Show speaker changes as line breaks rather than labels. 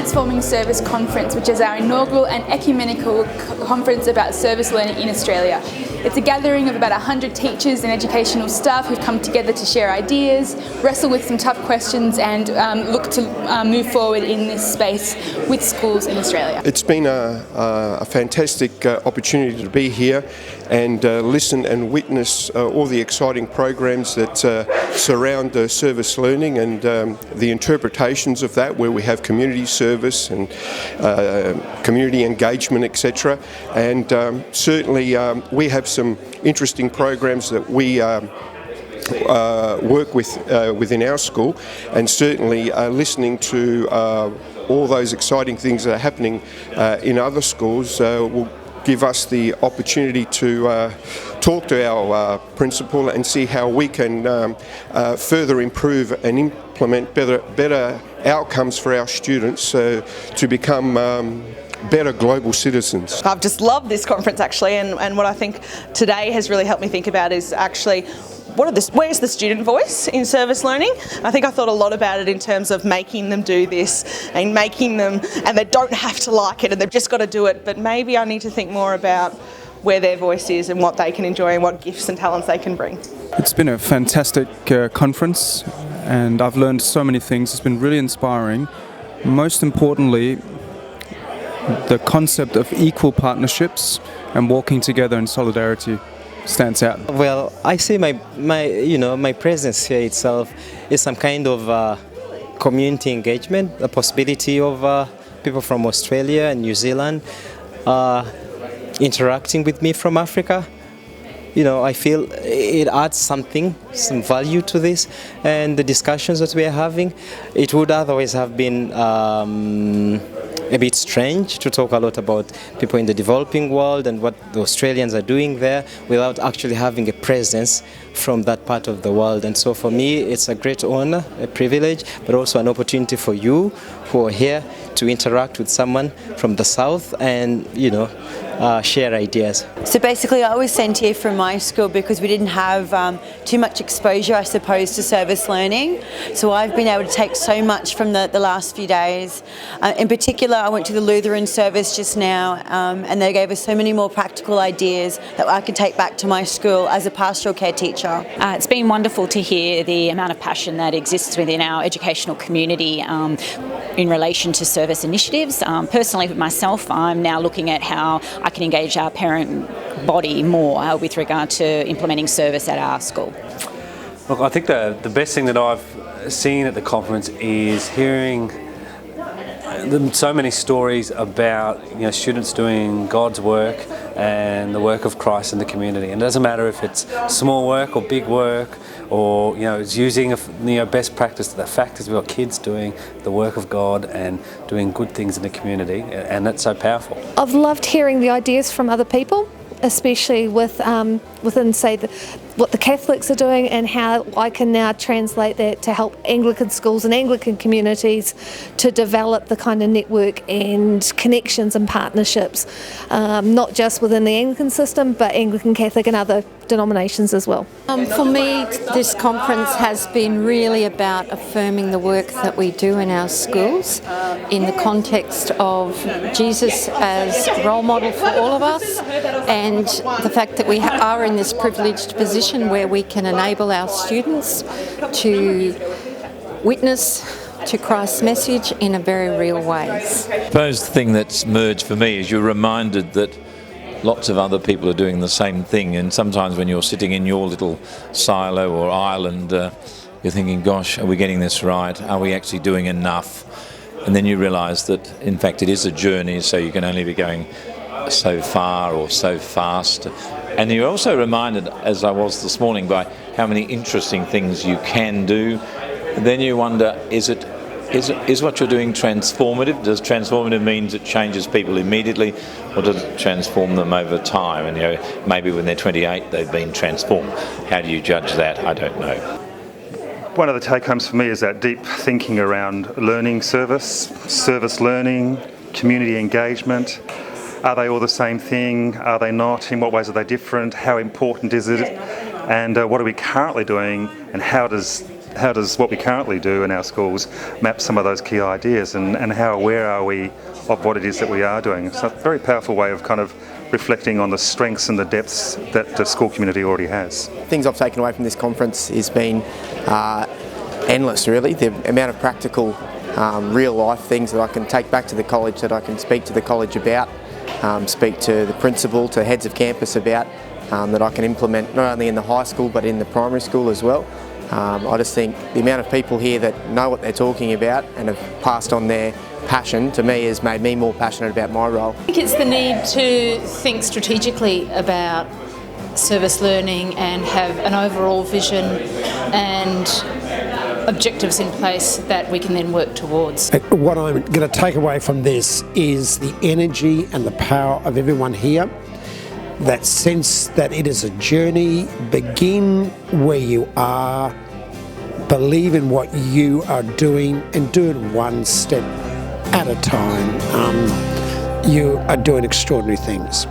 Transforming Service Conference, which is our inaugural and ecumenical conference about service learning in Australia. It's a gathering of about 100 teachers and educational staff who've come together to share ideas, wrestle with some tough questions and look to move forward in this space with schools in Australia.
It's been a fantastic opportunity to be here and listen and witness all the exciting programs that surround service learning and the interpretations of that, where we have community service and community engagement, etc. And certainly we have some interesting programs that we work with within our school, and certainly listening to all those exciting things that are happening in other schools will give us the opportunity to talk to our principal and see how we can further improve and implement better outcomes for our students to become better global citizens.
I've just loved this conference actually, and what I think today has really helped me think about is actually where's the student voice in service learning? I think I thought a lot about it in terms of making them do this and making them, and they don't have to like it and they've just got to do it, but maybe I need to think more about where their voice is and what they can enjoy and what gifts and talents they can bring.
It's been a fantastic conference and I've learned so many things. It's been really inspiring. Most importantly, the concept of equal partnerships and walking together in solidarity stands out.
Well, I see my presence here itself is some kind of community engagement, the possibility of people from Australia and New Zealand interacting with me from Africa. I feel it adds some value to this, and the discussions that we are having, it would otherwise have been a bit strange to talk a lot about people in the developing world and what the Australians are doing there without actually having a presence from that part of the world. And so for me, it's a great honor, a privilege, but also an opportunity for you who are here to interact with someone from the South and, share ideas.
So basically I was sent here from my school because we didn't have too much exposure, I suppose, to service learning. So I've been able to take so much from the last few days. In particular, I went to the Lutheran service just now and they gave us so many more practical ideas that I could take back to my school as a pastoral care teacher.
It's been wonderful to hear the amount of passion that exists within our educational community in relation to service initiatives. Personally, with myself, I'm now looking at how I can engage our parent body more with regard to implementing service at our school.
Look, I think the best thing that I've seen at the conference is hearing so many stories about students doing God's work and the work of Christ in the community. And it doesn't matter if it's small work or big work, or it's using best practice. The fact is we've got kids doing the work of God and doing good things in the community, and that's so powerful.
I've loved hearing the ideas from other people, especially within, say, what the Catholics are doing and how I can now translate that to help Anglican schools and Anglican communities to develop the kind of network and connections and partnerships, not just within the Anglican system, but Anglican, Catholic and other denominations as well.
For me, this conference has been really about affirming the work that we do in our schools in the context of Jesus as role model for all of us, and the fact that we are in this privileged position where we can enable our students to witness to Christ's message in a very real way.
I suppose the thing that's emerged for me is you're reminded that lots of other people are doing the same thing, and sometimes when you're sitting in your little silo or island, you're thinking, gosh, are we getting this right? Are we actually doing enough? And then you realise that in fact it is a journey, so you can only be going so far or so fast. And you're also reminded, as I was this morning, by how many interesting things you can do. And then you wonder, is what you're doing transformative? Does transformative mean it changes people immediately, or does it transform them over time? And maybe when they're 28 they've been transformed. How do you judge that? I don't know.
One of the take-homes for me is that deep thinking around learning service learning, community engagement. Are they all the same thing? Are they not? In what ways are they different? How important is it? And what are we currently doing? And how does does what we currently do in our schools map some of those key ideas, and how aware are we of what it is that we are doing? It's a very powerful way of kind of reflecting on the strengths and the depths that the school community already has.
Things I've taken away from this conference has been endless, really. The amount of practical, real life things that I can take back to the college, that I can speak to the college about, speak to the principal, to heads of campus about, that I can implement not only in the high school but in the primary school as well. I just think the amount of people here that know what they're talking about and have passed on their passion, to me, has made me more passionate about my role.
I think it's the need to think strategically about service learning and have an overall vision and objectives in place that we can then work towards.
What I'm going to take away from this is the energy and the power of everyone here. That sense that it is a journey. Begin where you are, believe in what you are doing, and do it one step at a time. You are doing extraordinary things.